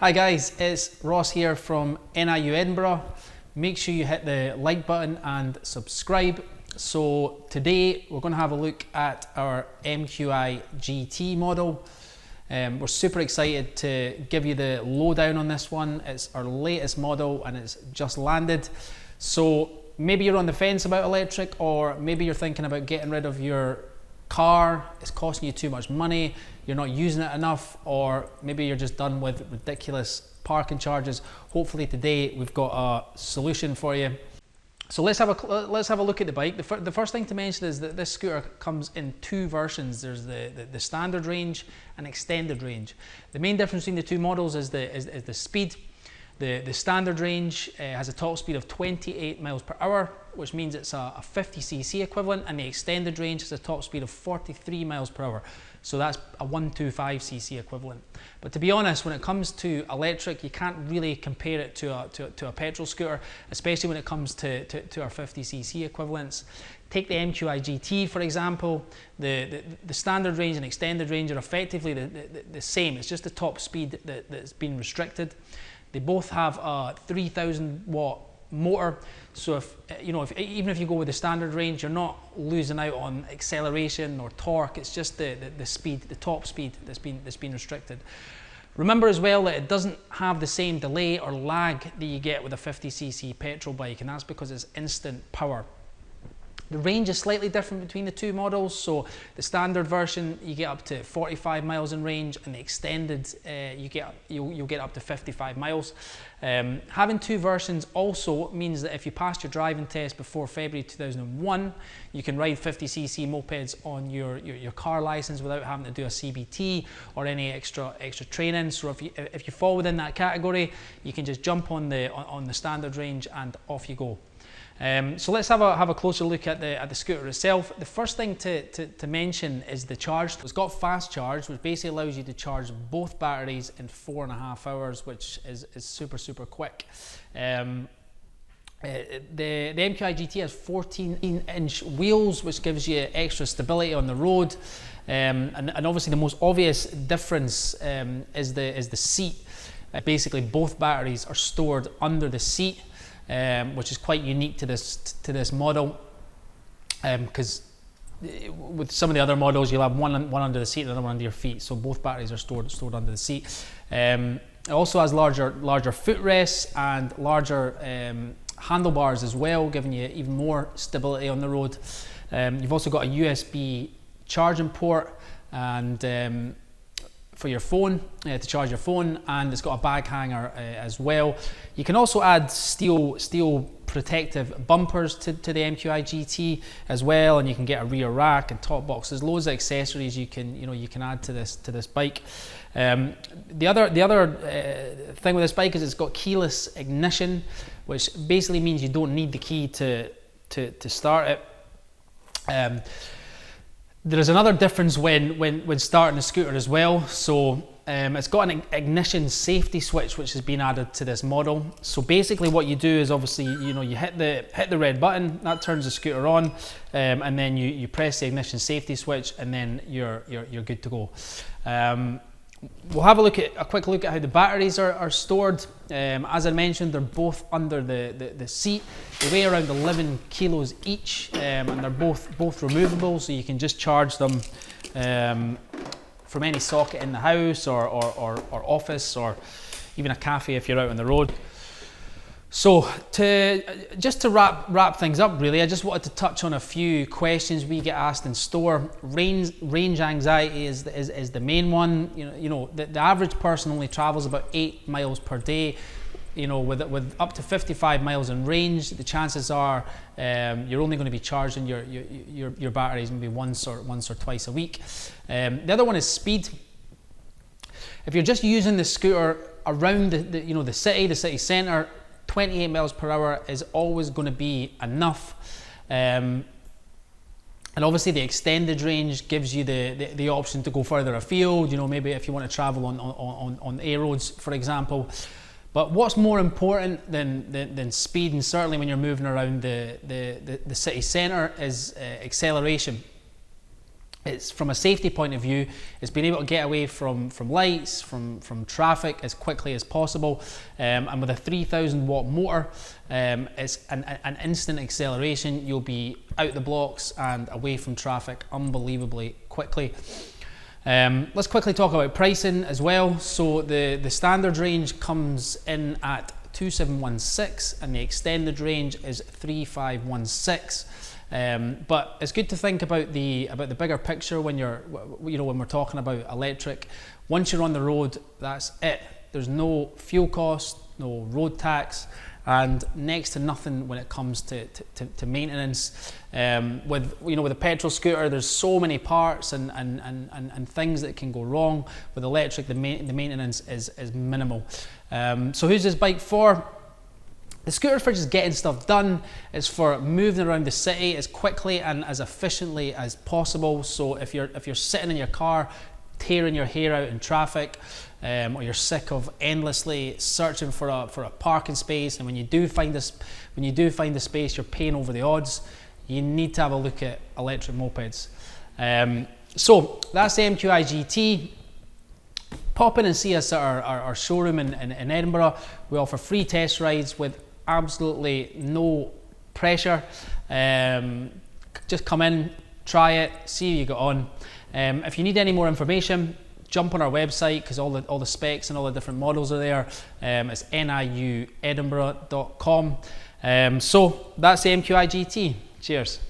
Hi guys, it's Ross here from NIU Edinburgh. Make sure you hit the like button and subscribe. So today we're going to have a look at our MQI GT model. We're super excited to give you the lowdown on this one. It's our latest model and it's just landed. So maybe you're on the fence about electric, or maybe you're thinking about getting rid of your car. It's costing you too much money, you're not using it enough, or maybe you're just done with ridiculous parking charges. Hopefully today we've got a solution for you. So let's have a look at the bike. The first thing to mention is that this scooter comes in two versions. There's the standard range and extended range. The main difference between the two models is the speed. The standard range has a top speed of 28 miles per hour, which means it's a 50cc equivalent, and the extended range has a top speed of 43 miles per hour. So that's a 125cc equivalent. But to be honest, when it comes to electric, you can't really compare it to a petrol scooter, especially when it comes to our 50cc equivalents. Take the MQI GT for example. The standard range and extended range are effectively the same. It's just the top speed that's been restricted. They both have a 3,000 watt motor, so even if you go with the standard range, you're not losing out on acceleration or torque. It's just the speed, the top speed that's been restricted. Remember as well that it doesn't have the same delay or lag that you get with a 50cc petrol bike, and that's because it's instant power. The range is slightly different between the two models. So the standard version, you get up to 45 miles in range, and the extended, you'll get up to 55 miles. Having two versions also means that if you passed your driving test before February 2001, you can ride 50cc mopeds on your car license without having to do a CBT or any extra training. So if you fall within that category, you can just jump on the standard range and off you go. So let's have a closer look at the scooter itself. The first thing to mention is the charge. It's got fast charge, which basically allows you to charge both batteries in 4.5 hours, which is super quick. The MQI GT has 14-inch wheels, which gives you extra stability on the road. And obviously the most obvious difference is the seat. Basically both batteries are stored under the seat. Which is quite unique to this model, because with some of the other models you'll have one under the seat and another one under your feet. So both batteries are stored under the seat. It also has larger footrests and larger handlebars as well, giving you even more stability on the road. You've also got a USB charging port and for your phone, to charge your phone, and it's got a bag hanger as well. You can also add steel protective bumpers to the MQI GT as well, and you can get a rear rack and top box. There's loads of accessories you can add to this bike. The other thing with this bike is it's got keyless ignition, which basically means you don't need the key to start it. There's another difference when starting a scooter as well. So it's got an ignition safety switch which has been added to this model. So basically what you do is obviously you hit the red button, that turns the scooter on, and then you press the ignition safety switch, and then you're good to go. We'll have a quick look at how the batteries are stored. As I mentioned, they're both under the seat. They weigh around 11 kilos each, and they're both removable, so you can just charge them from any socket in the house or office, or even a cafe if you're out on the road. So just to wrap things up, really, I just wanted to touch on a few questions we get asked in store. Range anxiety is the main one. The average person only travels about 8 miles per day. With up to 55 miles in range, the chances are you're only going to be charging your batteries maybe once or twice a week. The other one is speed. If you're just using the scooter around the city centre, 28 miles per hour is always going to be enough. And obviously the extended range gives you the option to go further afield, maybe if you want to travel on A roads, for example. But what's more important than speed, and certainly when you're moving around the city centre, is acceleration. It's from a safety point of view, it's being able to get away from lights, from traffic as quickly as possible, and with a 3,000 watt motor, it's an instant acceleration. You'll be out the blocks and away from traffic unbelievably quickly. Let's quickly talk about pricing as well. So the standard range comes in at 2,716 and the extended range is 3,516. But it's good to think about the bigger picture when when we're talking about electric. Once you're on the road, that's it. There's no fuel cost, no road tax, and next to nothing when it comes to maintenance. With a petrol scooter, there's so many parts and things that can go wrong. With electric, the maintenance is minimal. So who's this bike for? The scooter's for just getting stuff done. It's for moving around the city as quickly and as efficiently as possible. So if you're sitting in your car, tearing your hair out in traffic, or you're sick of endlessly searching for a parking space, and when you do find the space, you're paying over the odds, you need to have a look at electric mopeds. So that's the MQI GT. Pop in and see us at our showroom in Edinburgh. We offer free test rides with absolutely no pressure. Just come in, try it, see how you get on. If you need any more information, jump on our website because all the specs and all the different models are there. It's niuedinburgh.com. So that's the MQI GT. Cheers.